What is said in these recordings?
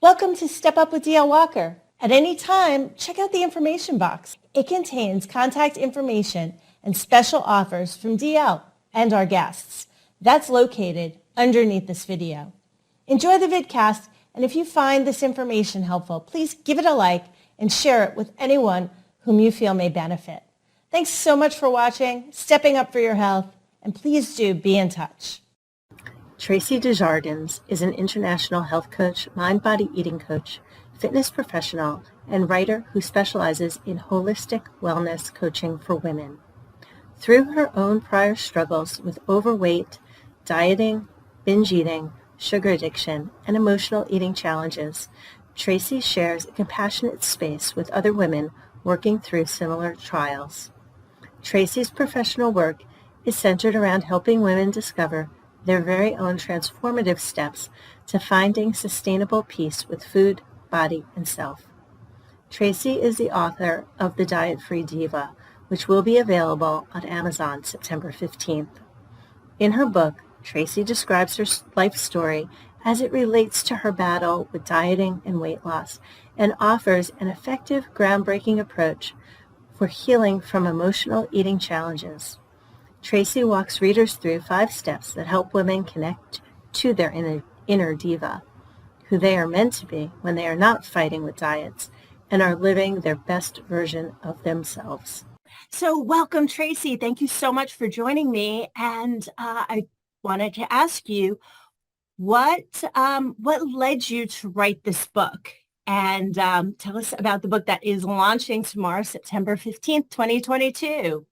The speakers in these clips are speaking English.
Welcome to Step Up with DL Walker. At any time, check out the information box. It contains contact information and special offers from DL and our guests. That's located underneath this video. Enjoy the vidcast, and if you find this information helpful, please give it a like and share it with anyone whom you feel may benefit. Thanks so much for watching, stepping up for your health, and please do be in touch. Tracy Desjardins is an international health coach, mind-body eating coach, fitness professional, and writer who specializes in holistic wellness coaching for women. Through her own prior struggles with overweight, dieting, binge eating, sugar addiction, and emotional eating challenges, Tracy shares a compassionate space with other women working through similar trials. Tracy's professional work is centered around helping women discover their very own transformative steps to finding sustainable peace with food, body, and self. Tracy is the author of The Diet-Free Diva, which will be available on Amazon September 15th. In her book, Tracy describes her life story as it relates to her battle with dieting and weight loss and offers an effective, groundbreaking approach for healing from emotional eating challenges. Tracy walks readers through 5 steps that help women connect to their inner diva, who they are meant to be when they are not fighting with diets and are living their best version of themselves. So welcome, Tracy. Thank you so much for joining me. And I wanted to ask you, what led you to write this book? And tell us about the book that is launching tomorrow, September 15th, 2022.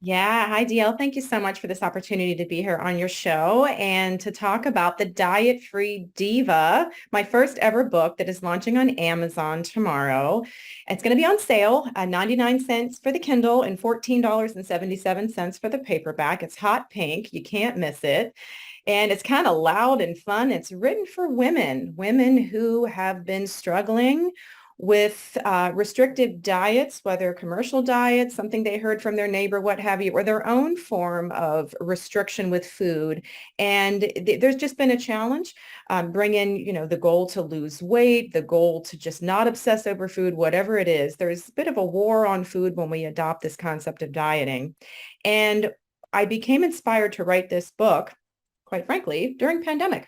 Yeah. Hi, DL. Thank you so much for this opportunity to be here on your show and to talk about The Diet-Free Diva, my first ever book that is launching on Amazon tomorrow. It's going to be on sale at 99 cents for the Kindle and $14.77 for the paperback. It's hot pink. You can't miss it. And it's kind of loud and fun. It's written for women who have been struggling with restrictive diets, whether commercial diets, something they heard from their neighbor, what have you, or their own form of restriction with food. And there's just been a challenge, bringing, the goal to lose weight, the goal to just not obsess over food, whatever it is. There's a bit of a war on food when we adopt this concept of dieting. And I became inspired to write this book, quite frankly, during pandemic.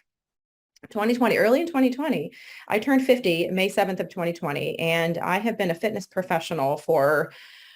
2020, early in 2020, I turned 50, May 7th of 2020, and I have been a fitness professional for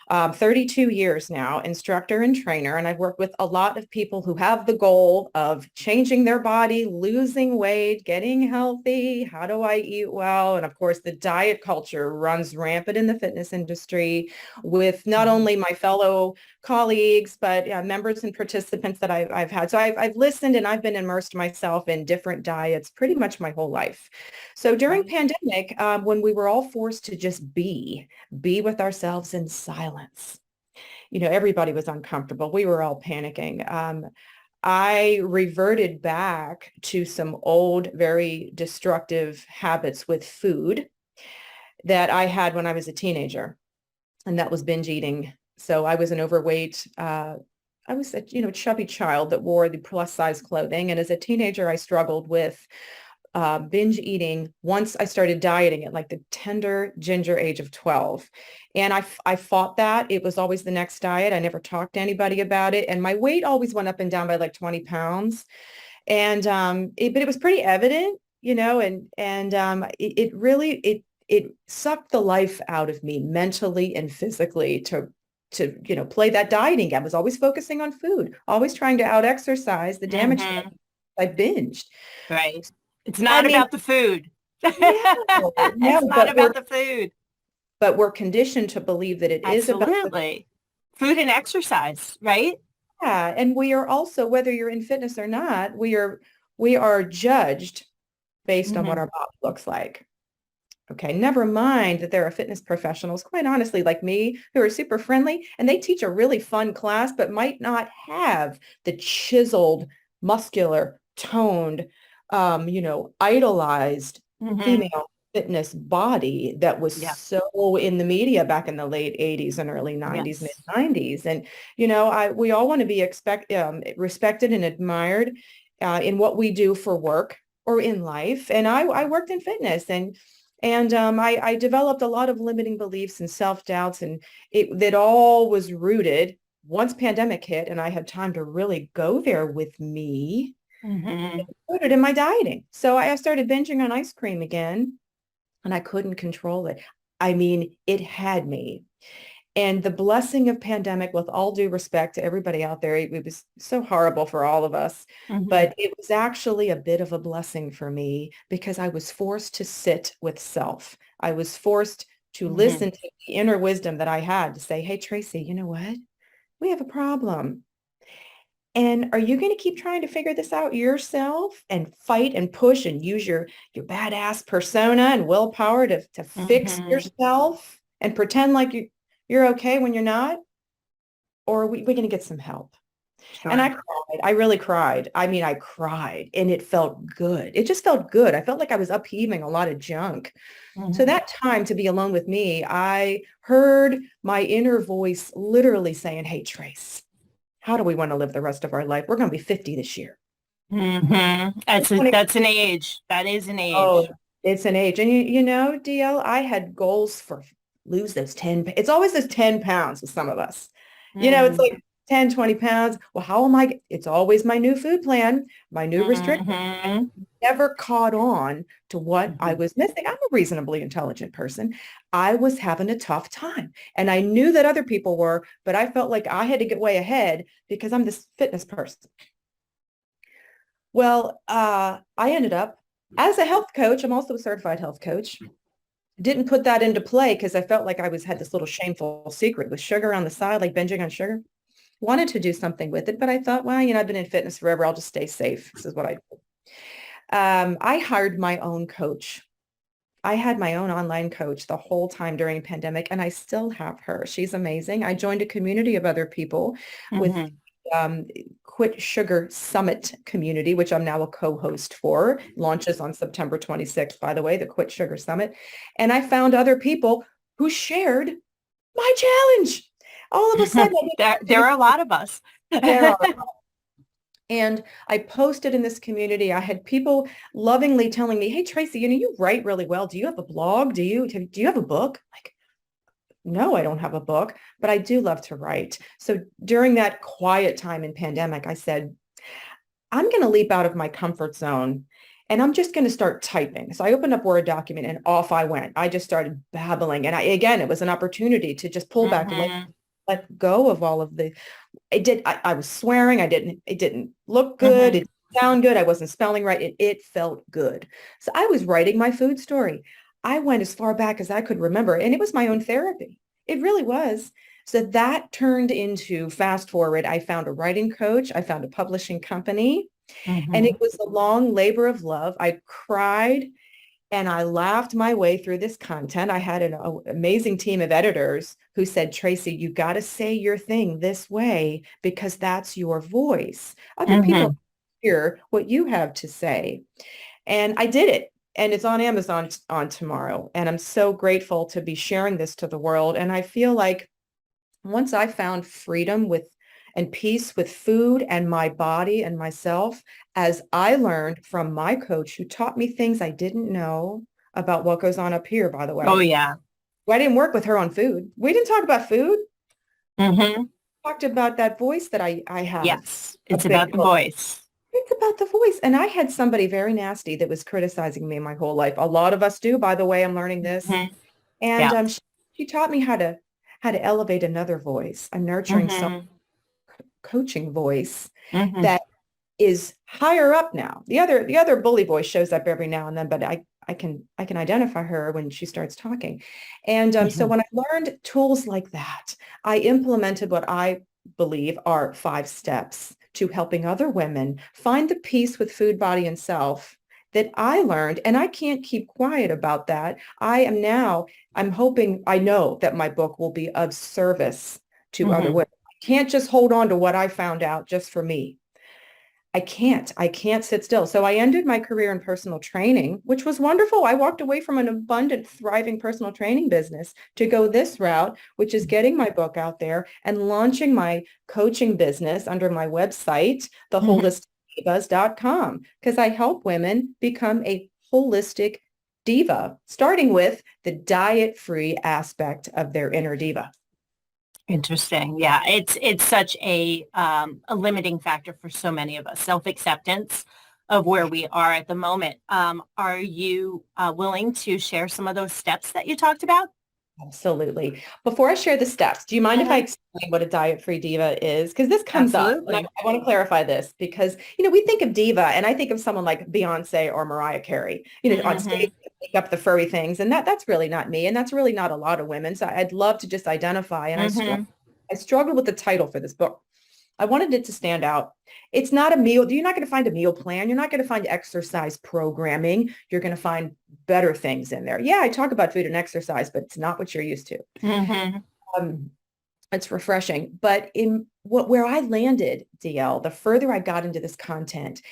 32 years now, instructor and trainer, and I've worked with a lot of people who have the goal of changing their body, losing weight, getting healthy. How do I eat well? And of course, the diet culture runs rampant in the fitness industry with not only my fellow colleagues, but members and participants that I've had. So I've listened and I've been immersed myself in different diets pretty much my whole life. So during pandemic, when we were all forced to just be with ourselves in silence, everybody was uncomfortable. We were all panicking. I reverted back to some old, very destructive habits with food that I had when I was a teenager, and that was binge eating. So I was an overweight, I was a, chubby child that wore the plus size clothing. And as a teenager, I struggled with binge eating once I started dieting at like the tender ginger age of 12. And I fought that. It was always the next diet. I never talked to anybody about it. And my weight always went up and down by like 20 pounds. And but it was pretty evident, it sucked the life out of me mentally and physically to play that dieting game. I was always focusing on food, always trying to out exercise the damage that I binged. Right. It's not about the food. No, it's not about the food. But we're conditioned to believe that it is about food and exercise, right? Yeah. And we are also, whether you're in fitness or not, we are judged based on what our body looks like. Okay, never mind that there are fitness professionals, quite honestly, like me, who are super friendly, and they teach a really fun class, but might not have the chiseled, muscular, toned, idolized female fitness body that was so in the media back in the late 80s and early 90s, mid 90s. And, we all want to be respected and admired in what we do for work. or in life. And I worked in fitness and I developed a lot of limiting beliefs and self-doubts, and that all was rooted once pandemic hit and I had time to really go there with me, Mm-hmm. rooted in my dieting. So I started binging on ice cream again and I couldn't control it. I mean, it had me. And the blessing of pandemic, with all due respect to everybody out there, it was so horrible for all of us, Mm-hmm. but it was actually a bit of a blessing for me because I was forced to sit with self. I was forced to Mm-hmm. listen to the inner wisdom that I had to say, hey, Tracy, you know what? We have a problem. And are you going to keep trying to figure this out yourself and fight and push and use your badass persona and willpower to fix Mm-hmm. yourself and pretend like you're okay when you're not? Or are we going to get some help? And I Sure. cried. I really cried. I mean, I cried and it felt good. It just felt good. I felt like I was upheaving a lot of junk. So Mm-hmm. that time to be alone with me, I heard my inner voice literally saying, hey, Trace, how do we want to live the rest of our life? We're going to be 50 this year. Mm-hmm. That's an age. That is an Oh, age. it's an age. And you know, DL, I had goals for lose those 10. It's always those 10 pounds with some of us. You know, it's Mm-hmm. like 10, 20 pounds. Well, how am I? It's always my new food plan, my new restriction. Mm-hmm. Never caught on to what I was missing. I'm a reasonably intelligent person. I was having a tough time. And I knew that other people were, but I felt like I had to get way ahead because I'm this fitness person. Well, I ended up as a health coach. I'm also a certified health coach. Didn't put that into play because I felt like I had this little shameful secret with sugar on the side, like binging on sugar. Wanted to do something with it, but I thought, well, I've been in fitness forever. I'll just stay safe. This is what I do. I hired my own coach. I had my own online coach the whole time during the pandemic, and I still have her. She's amazing. I joined a community of other people with Mm-hmm. Quit Sugar Summit community, which I'm now a co-host for. Launches on September 26th, by the way, the Quit Sugar Summit. And I found other people who shared my challenge. All of a sudden, There are a lot of us. there are. And I posted in this community. I had people lovingly telling me, hey, Tracy, you write really well. Do you have a blog? Do you have a book? Like, no, I don't have a book, but I do love to write. So during that quiet time in pandemic, I said, I'm going to leap out of my comfort zone and I'm just going to start typing. So I opened up Word document and off I went. I just started babbling. And again, it was an opportunity to just pull back, Mm-hmm. let go of all of the, I was swearing. It didn't look good. Mm-hmm. It didn't sound good. I wasn't spelling right. It felt good. So I was writing my food story. I went as far back as I could remember, and it was my own therapy. It really was. So that turned into, fast forward, I found a writing coach. I found a publishing company, and Mm-hmm. it was a long labor of love. I cried and I laughed my way through this content. I had an amazing team of editors who said, Tracy, you got to say your thing this way because that's your voice. Other Mm-hmm. people hear what you have to say. And I did it. And it's on Amazon on tomorrow. And I'm so grateful to be sharing this to the world. And I feel like once I found freedom with and peace with food and my body and myself, as I learned from my coach who taught me things I didn't know about what goes on up here, by the Oh way. yeah. Well, I didn't work with her on food. We didn't talk about food. Mm-hmm. We talked about that voice that I have Yes. a It's bit. about the voice. It's about the voice. And I had somebody very nasty that was criticizing me my whole life. A lot of us do, by the way. I'm learning this. Mm-hmm. And Yeah. she taught me how to elevate another voice, a nurturing self Mm-hmm. coaching voice Mm-hmm. that is higher up now. The other bully voice shows up every now and then, but I can identify her when she starts talking. And so Mm-hmm. when I learned tools like that, I implemented what I believe are 5 steps to helping other women find the peace with food, body, and self that I learned. And I can't keep quiet about that. I'm hoping, I know that my book will be of service to other Mm-hmm. women. I can't just hold on to what I found out just for me. I can't sit still. So I ended my career in personal training, which was wonderful. I walked away from an abundant, thriving personal training business to go this route, which is getting my book out there and launching my coaching business under my website, The Mm-hmm. Holistic dietfreedivas.com, because I help women become a holistic diva, starting with the diet-free aspect of their inner diva. Interesting. Yeah, it's such a limiting factor for so many of us, self-acceptance of where we are at the moment. Are you willing to share some of those steps that you talked about? Absolutely. Before I share the steps, do you mind if I explain what a diet-free diva is? Because this comes up. And Absolutely. I want to clarify this because, we think of diva and I think of someone like Beyonce or Mariah Carey, on stage, make up the furry things. And that's really not me. And that's really not a lot of women. So I'd love to just identify. And I struggled with the title for this book. I wanted it to stand out. It's not a meal. You're not going to find a meal plan. You're not going to find exercise programming. You're going to find better things in there. Yeah, I talk about food and exercise, but it's not what you're used to. It's refreshing. But where I landed, DL, the further I got into this content,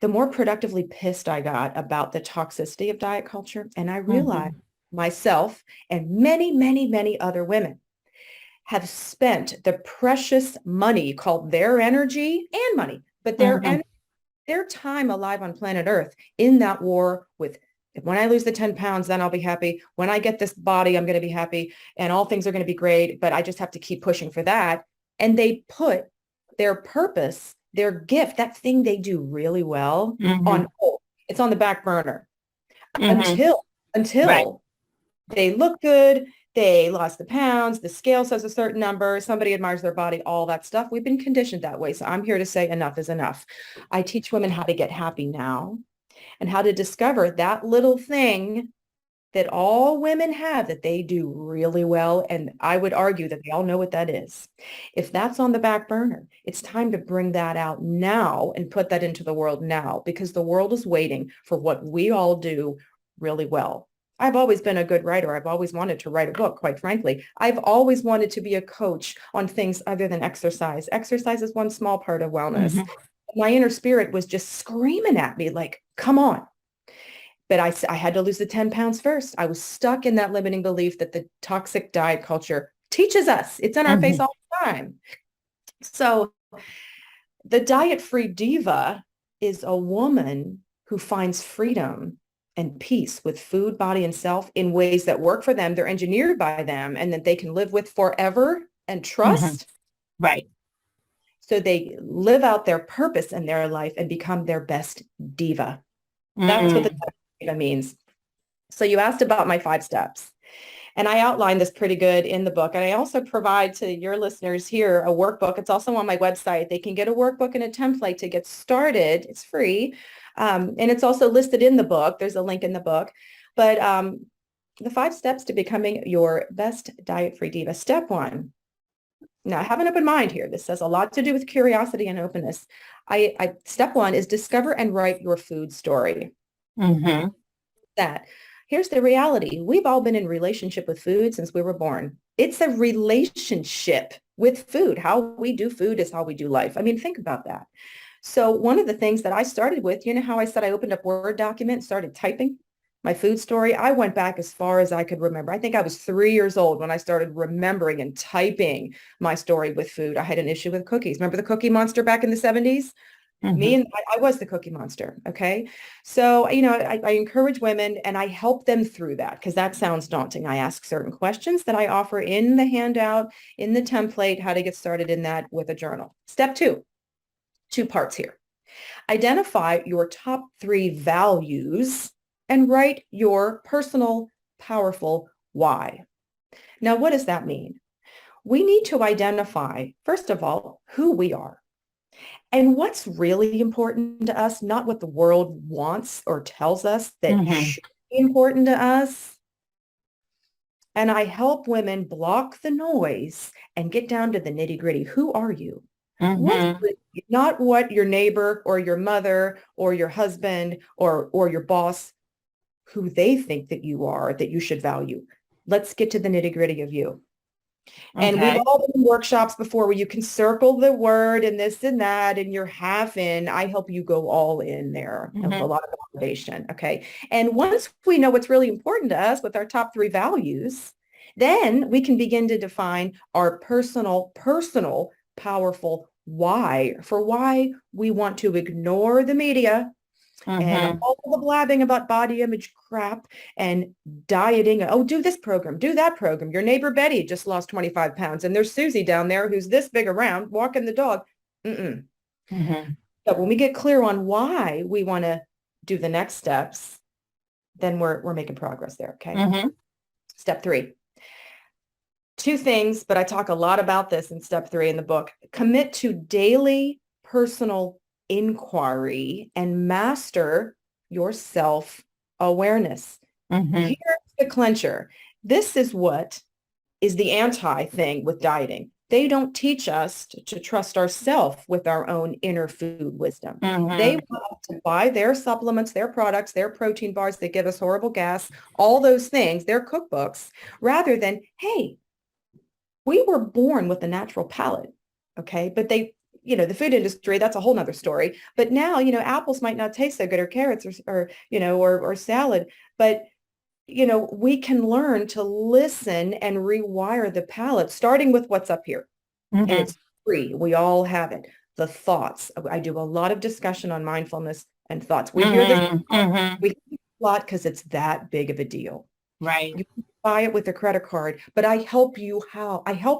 the more productively pissed I got about the toxicity of diet culture. And I realized myself and many, many, many other women have spent the precious money called their energy and money, but their time alive on planet Earth in that war with, when I lose the 10 pounds, then I'll be happy. When I get this body, I'm going to be happy and all things are going to be great, but I just have to keep pushing for that. And they put their purpose, their gift, that thing they do really well on hold. It's on the back burner until they look good. They lost the pounds, the scale says a certain number, somebody admires their body, all that stuff. We've been conditioned that way. So I'm here to say enough is enough. I teach women how to get happy now and how to discover that little thing that all women have that they do really well. And I would argue that they all know what that is. If that's on the back burner, it's time to bring that out now and put that into the world now, because the world is waiting for what we all do really well. I've always been a good writer. I've always wanted to write a book, quite frankly. I've always wanted to be a coach on things other than exercise. Exercise is one small part of wellness. My inner spirit was just screaming at me like, come on. But I had to lose the 10 pounds first. I was stuck in that limiting belief that the toxic diet culture teaches us. It's in our face all the time. So the diet-free diva is a woman who finds freedom and peace with food, body, and self in ways that work for them. They're engineered by them and that they can live with forever and trust. Right. So they live out their purpose in their life and become their best diva. That's what the diva means. So you asked about my 5 steps. And I outlined this pretty good in the book. And I also provide to your listeners here a workbook. It's also on my website. They can get a workbook and a template to get started. It's free. And it's also listed in the book. There's a link in the book. But the 5 steps to becoming your best diet-free diva. Step 1. Now, have an open mind here. This has a lot to do with curiosity and openness. Step 1 is discover and write your food story. Here's the reality. We've all been in relationship with food since we were born. It's a relationship with food. How we do food is how we do life. I mean, think about that. So one of the things that I started with, you know how I said I opened up Word document, started typing my food story? I went back as far as I could remember. I think I was 3 years old when I started remembering and typing my story with food. I had an issue with cookies. Remember the Cookie Monster back in the 70s? I was the Cookie Monster. Okay. So, I encourage women and I help them through that because that sounds daunting. I ask certain questions that I offer in the handout, in the template, how to get started in that with a journal. Step 2, 2 parts here. Identify your top 3 values and write your personal, powerful why. Now, what does that mean? We need to identify, first of all, who we are. And what's really important to us, not what the world wants or tells us that should be important to us. And I help women block the noise and get down to the nitty gritty. Who are you? Not what your neighbor or your mother or your husband or your boss, who they think that you are, that you should value. Let's get to the nitty gritty of you. And we've all been in workshops before where you can circle the word and this and that, and you're half in. I help you go all in there. A lot of motivation. Okay. And once we know what's really important to us with our top 3 values, then we can begin to define our personal, powerful why we want to ignore the media and all the blabbing about body image crap and dieting. Oh, do this program, do that program. Your neighbor Betty just lost 25 pounds and there's Susie down there who's this big around walking the dog. Mm-mm. But when we get clear on why we want to do the next steps, then we're making progress there. Okay. Step 3. 2 things, but I talk a lot about this in step 3 in the book. Commit to daily personal inquiry and master your self-awareness. Here's the clincher. This is what is the anti thing with dieting. They don't teach us to trust ourselves with our own inner food wisdom. They want us to buy their supplements, their products, their protein bars that give us horrible gas, all those things, their cookbooks, rather than, hey, we were born with a natural palate. Okay. But they, the food industry, that's a whole nother story. But now, apples might not taste so good, or carrots or salad, but we can learn to listen and rewire the palate, starting with what's up here. And it's free. We all have it. The thoughts. I do a lot of discussion on mindfulness and thoughts. We hear this we hear a lot because it's that big of a deal. Right. You can buy it with a credit card, but I help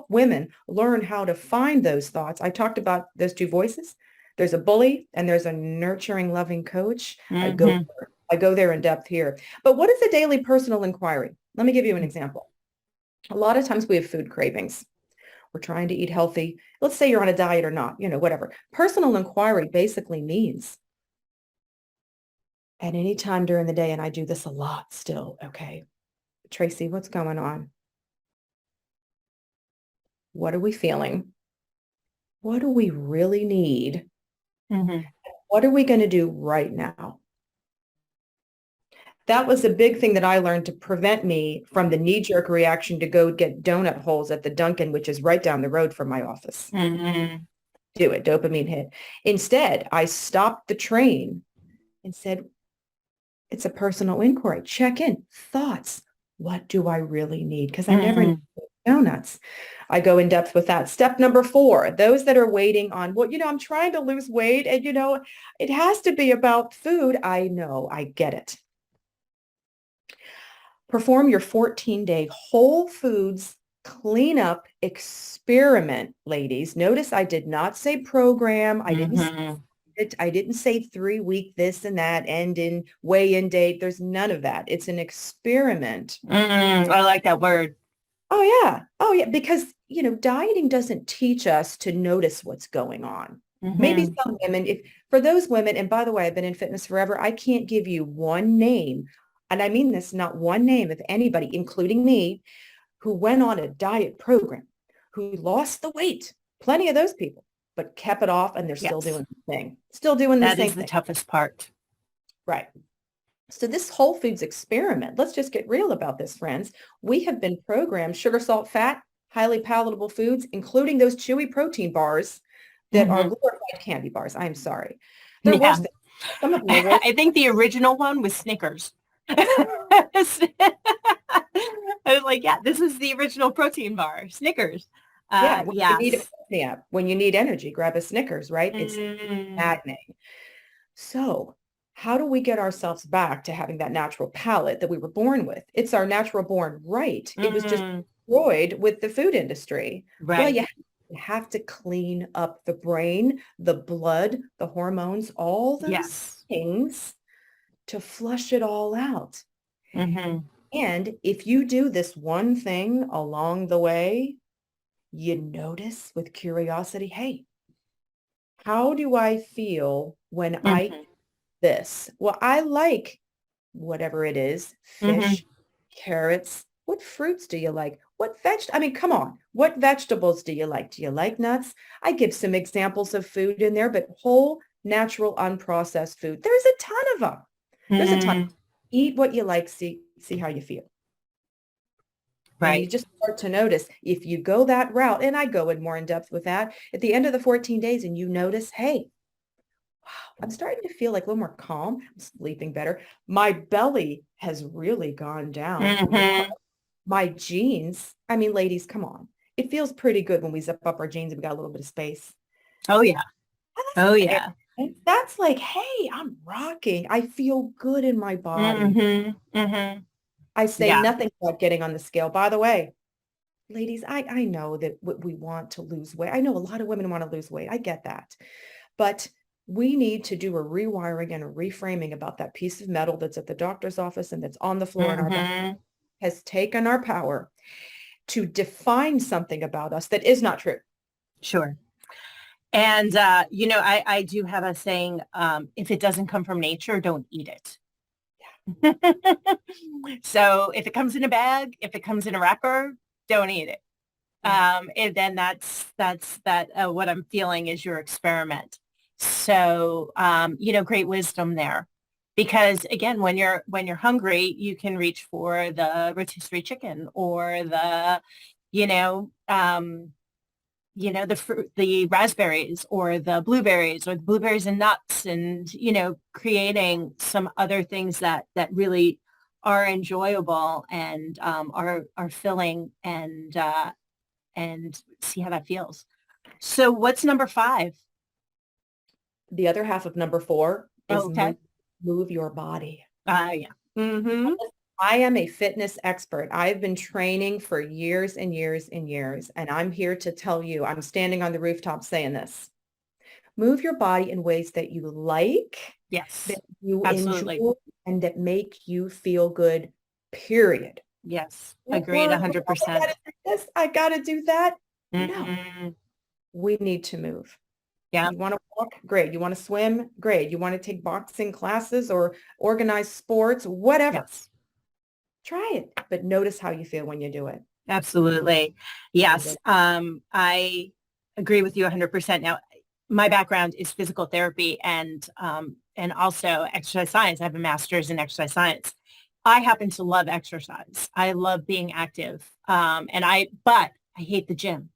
women learn how to find those thoughts. I talked about those 2 voices. There's a bully and there's a nurturing, loving coach. I go there in depth here. But what is a daily personal inquiry? Let me give you an example. A lot of times we have food cravings. We're trying to eat healthy. Let's say you're on a diet or not, whatever. Personal inquiry basically means at any time during the day, and I do this a lot still, okay, Tracy, what's going on? What are we feeling? What do we really need? What are we going to do right now? That was a big thing that I learned to prevent me from the knee-jerk reaction to go get donut holes at the Dunkin', which is right down the road from my office. Do it, dopamine hit. Instead, I stopped the train and said, it's a personal inquiry. Check in. Thoughts. What do I really need? Because I never need donuts. I go in depth with that. Step number 4, those that are waiting on, I'm trying to lose weight and, it has to be about food. I know, I get it. Perform your 14-day Whole Foods cleanup experiment, ladies. Notice I did not say program. I didn't say 3-week this and that, end in weigh-in date. There's none of that. It's an experiment. I like that word. Oh yeah. Because, dieting doesn't teach us to notice what's going on. Maybe some women, for those women, and by the way, I've been in fitness forever, I can't give you one name, and I mean this, not one name of anybody, including me, who went on a diet program, who lost the weight. Plenty of those people, but kept it off, and they're still doing the thing. Still doing the same thing. That is the toughest part. Right. So this Whole Foods experiment, let's just get real about this, friends. We have been programmed sugar, salt, fat, highly palatable foods, including those chewy protein bars that are glorified candy bars. I'm sorry. They're worse than, some of them are worse. I think the original one was Snickers. I was like, yeah, this is the original protein bar, Snickers. When you need energy, grab a Snickers, right? It's maddening. So how do we get ourselves back to having that natural palate that we were born with? It's our natural born right. It was just destroyed with the food industry. Right. Well, you have to clean up the brain, the blood, the hormones, all those things to flush it all out. And if you do this one thing along the way, you notice with curiosity, hey, how do I feel when I eat this? Well, I like whatever it is, fish, carrots. What fruits do you like? Come on. What vegetables do you like? Do you like nuts? I give some examples of food in there, but whole, natural, unprocessed food. There's a ton of them. There's a ton. Eat what you like. See how you feel. Right. And you just start to notice if you go that route, and I go in more in depth with that at the end of the 14 days, and you notice, hey, wow, I'm starting to feel like a little more calm. I'm sleeping better. My belly has really gone down. My jeans, ladies, come on. It feels pretty good when we zip up our jeans and we got a little bit of space. Oh yeah. Oh yeah. And that's like, hey, I'm rocking. I feel good in my body. I say Yeah. nothing about getting on the scale. By the way, ladies, I know that we want to lose weight. I know a lot of women want to lose weight. I get that. But we need to do a rewiring and a reframing about that piece of metal that's at the doctor's office and that's on the floor in our back has taken our power to define something about us that is not true. Sure. And, I do have a saying, if it doesn't come from nature, don't eat it. So if it comes in a bag, if it comes in a wrapper, don't eat it. And then what I'm feeling is your experiment. So, great wisdom there. Because again, when you're hungry, you can reach for the rotisserie chicken or you know, um, the fruit, the raspberries or the blueberries and nuts and, creating some other things that really are enjoyable and are filling and see how that feels. So what's number 5? The other half of number 4 Oh, is okay. move your body. Yeah. Mm-hmm. I am a fitness expert. I've been training for years and years and years, and I'm here to tell you, I'm standing on the rooftop saying this. Move your body in ways that you like, Yes. that you Absolutely. enjoy, and that make you feel good, period. Yes. Agreed. Or, I 100%. gotta do this, I gotta do that. No, Mm-hmm. we need to move. Yeah. You want to walk? Great. You want to swim? Great. You want to take boxing classes or organize sports? Whatever. Yes. Try it, but notice how you feel when you do it. Absolutely. Yes. I agree with you 100%. Now, my background is physical therapy and also exercise science. I have a master's in exercise science. I happen to love exercise. I love being active. But I hate the gym.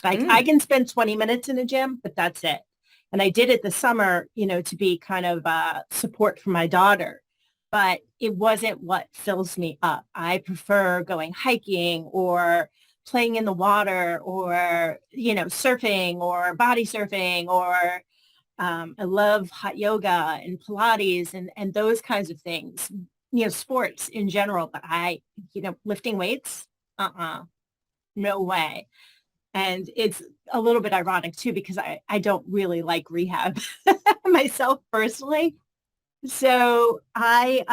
Like I Mm. can spend 20 minutes in a gym, but that's it. And I did it this summer, to be kind of support for my daughter, but it wasn't what fills me up. I prefer going hiking or playing in the water or, surfing or body surfing or I love hot yoga and Pilates and those kinds of things, sports in general. But lifting weights, no way. And it's a little bit ironic too, because I don't really like rehab myself personally. So I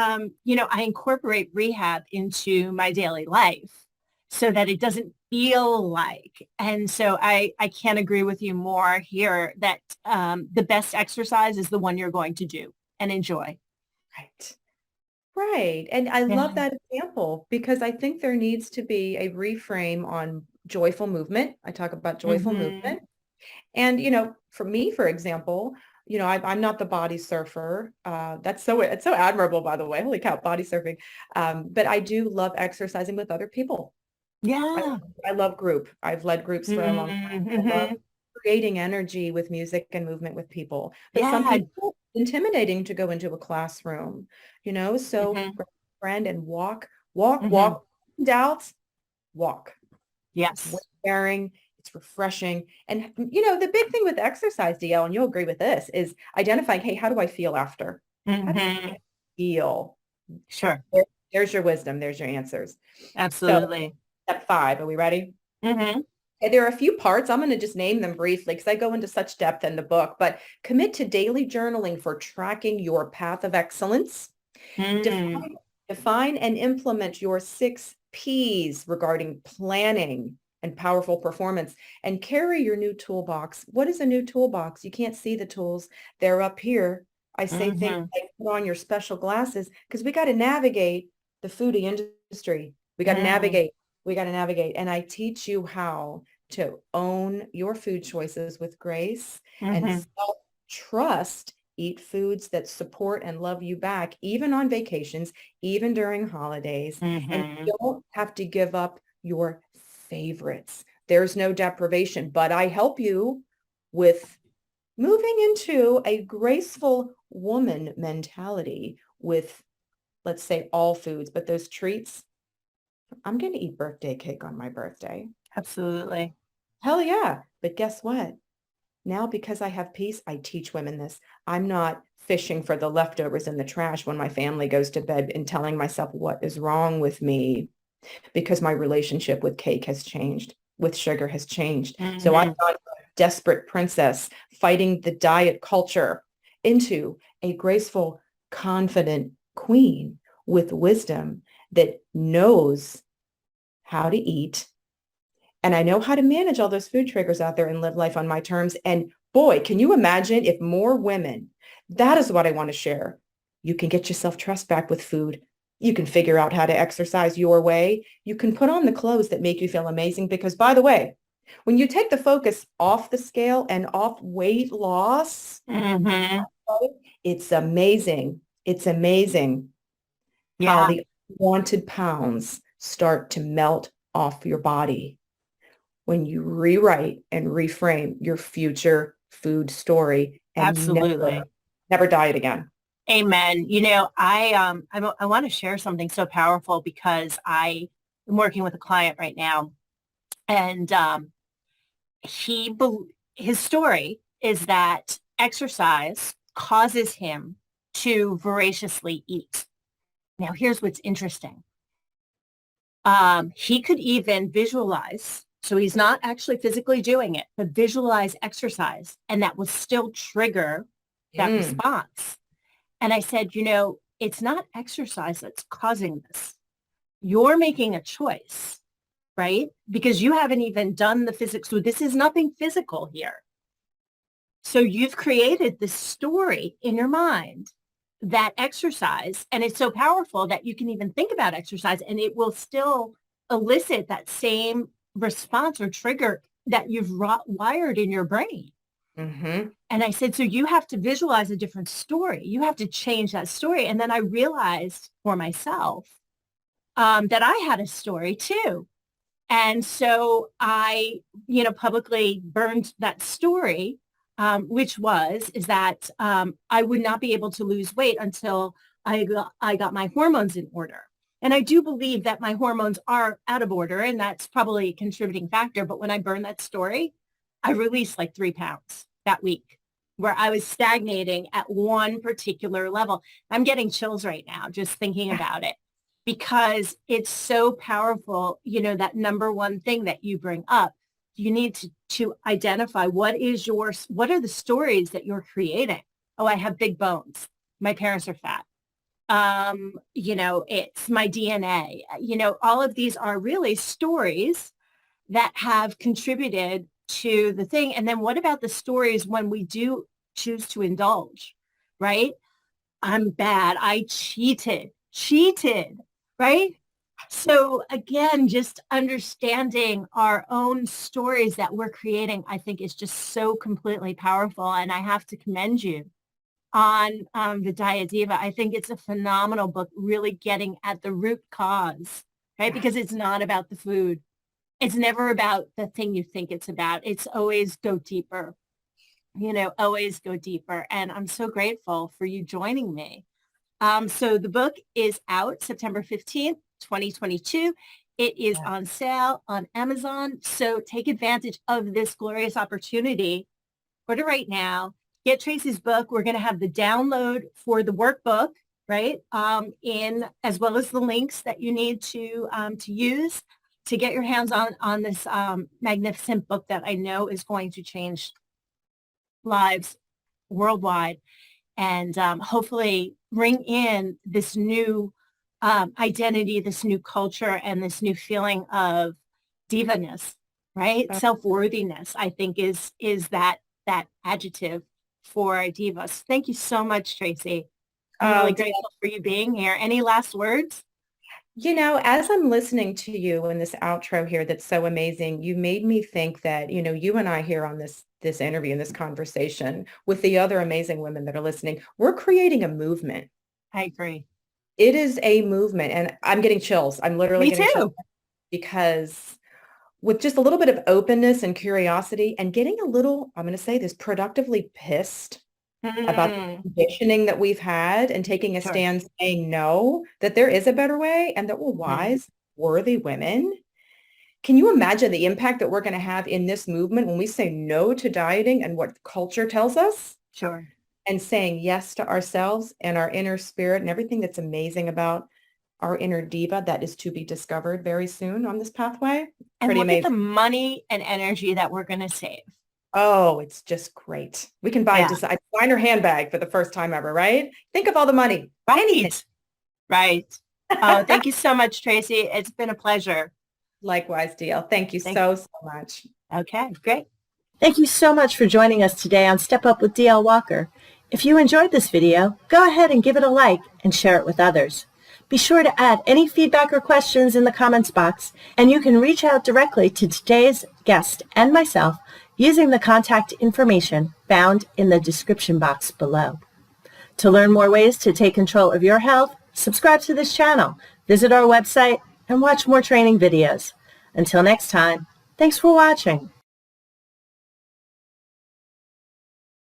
incorporate rehab into my daily life so that it doesn't feel like. And so I can't agree with you more here that the best exercise is the one you're going to do and enjoy. Right. Right. And I Yeah. love that example because I think there needs to be a reframe on joyful movement. I talk about joyful Mm-hmm. movement. And, for me, for example, I'm not the body surfer. It's so admirable, by the way. Holy cow, body surfing. But I do love exercising with other people. I, Yeah. I love group. I've led groups for a long time. I love Mm-hmm. creating energy with music and movement with people. But some Yeah. people, it's intimidating to go into a classroom, so Mm-hmm. grab a friend and walk, walk, Mm-hmm. walk. Doubts, walk. It's weight Yes. bearing. It's refreshing. And, the big thing with exercise, DL, and you'll agree with this, is identifying, hey, how do I feel after? How do Mm-hmm. I feel? Sure. There's your wisdom. There's your answers. So Absolutely. step 5, are we ready? Mm-hmm. Okay, there are a few parts. I'm going to just name them briefly because I go into such depth in the book, but commit to daily journaling for tracking your path of excellence. Mm. Define and implement your 6 Ps regarding planning and powerful performance and carry your new toolbox. What is a new toolbox? You can't see the tools. They're up here. I say things Mm-hmm. like put on your special glasses because we got to navigate the foodie industry. We got to Mm. navigate. We got to navigate. And I teach you how to own your food choices with grace and Mm-hmm. self-trust. Eat foods that support and love you back, even on vacations, even during holidays. And Mm-hmm. you don't have to give up your favorites. There's no deprivation, but I help you with moving into a graceful woman mentality with, let's say, all foods, but those treats. I'm going to eat birthday cake on my birthday. Absolutely. Hell yeah. But guess what? Now, because I have peace, I teach women this. I'm not fishing for the leftovers in the trash when my family goes to bed and telling myself what is wrong with me because my relationship with cake has changed, with sugar has changed. So I'm not a desperate princess fighting the diet culture into a graceful, confident queen with wisdom that knows how to eat. And I know how to manage all those food triggers out there and live life on my terms. And boy, can you imagine if more women, that is what I want to share. You can get your self-trust back with food. You can figure out how to exercise your way. You can put on the clothes that make you feel amazing. Because by the way, when you take the focus off the scale and off weight loss, it's amazing. It's amazing how the unwanted pounds start to melt off your body when you rewrite and reframe your future food story and Absolutely. never diet again. Amen. I want to share something so powerful because I am working with a client right now, and his story is that exercise causes him to voraciously eat. Now, here's what's interesting. He could even visualize, so he's not actually physically doing it, but visualize exercise, and that will still trigger that response. And I said, it's not exercise that's causing this. You're making a choice, right? Because you haven't even done the physics. So this is nothing physical here. So you've created this story in your mind that exercise, and it's so powerful that you can even think about exercise and it will still elicit that same response or trigger that you've wired in your brain. And I said, so you have to visualize a different story. You have to change that story. And then I realized for myself that I had a story too. And so I, publicly burned that story, which is that I would not be able to lose weight until I got my hormones in order. And I do believe that my hormones are out of order, and that's probably a contributing factor. But when I burned that story, I released like 3 pounds that week, where I was stagnating at one particular level. I'm getting chills right now just thinking about it, because it's so powerful. That number one thing that you bring up, you need to identify what are the stories that you're creating. Oh, I have big bones. My parents are fat. It's my DNA. All of these are really stories that have contributed to the thing. And then what about the stories when we do choose to indulge, right? I'm bad. I cheated, right? So again, just understanding our own stories that we're creating, I think is just so completely powerful. And I have to commend you on The Diet Diva. I think it's a phenomenal book, really getting at the root cause, right? Because it's not about the food. It's never about the thing you think it's about. It's always go deeper, always go deeper. And I'm so grateful for you joining me. So the book is out September 15th, 2022. It is on sale on Amazon. So take advantage of this glorious opportunity. Order right now. Get Tracy's book. We're going to have the download for the workbook, right? As well as the links that you need to use to get your hands on this magnificent book that I know is going to change lives worldwide, and hopefully bring in this new identity, this new culture, and this new feeling of divaness, right? Self-worthiness, I think is that adjective for divas. Thank you so much, Tracy. I'm really grateful for you being here. Any last words? As I'm listening to you in this outro here, that's so amazing. You made me think that, you and I here on this interview and this conversation with the other amazing women that are listening, we're creating a movement. I agree. It is a movement, and I'm getting chills. I'm literally getting chills because with just a little bit of openness and curiosity and getting a little, I'm going to say this, productively pissed about the conditioning that we've had, and taking a stand saying no, that there is a better way, and that we're wise, worthy women Can you imagine the impact that we're going to have in this movement when we say no to dieting and what culture tells us, Sure. and saying yes to ourselves and our inner spirit and everything that's amazing about our inner diva that is to be discovered very soon on this pathway? And Pretty look at the amazing. money and energy that we're going to save. Oh, it's just great. We can buy Yeah. a designer handbag for the first time ever, right? Think of all the money. Right. Right. Oh, thank you so much, Tracy. It's been a pleasure. Likewise, DL. Thank you so much. Okay, great. Thank you so much for joining us today on Step Up with DL Walker. If you enjoyed this video, go ahead and give it a like and share it with others. Be sure to add any feedback or questions in the comments box, and you can reach out directly to today's guest and myself using the contact information found in the description box below. To learn more ways to take control of your health, subscribe to this channel, visit our website, and watch more training videos. Until next time, thanks for watching.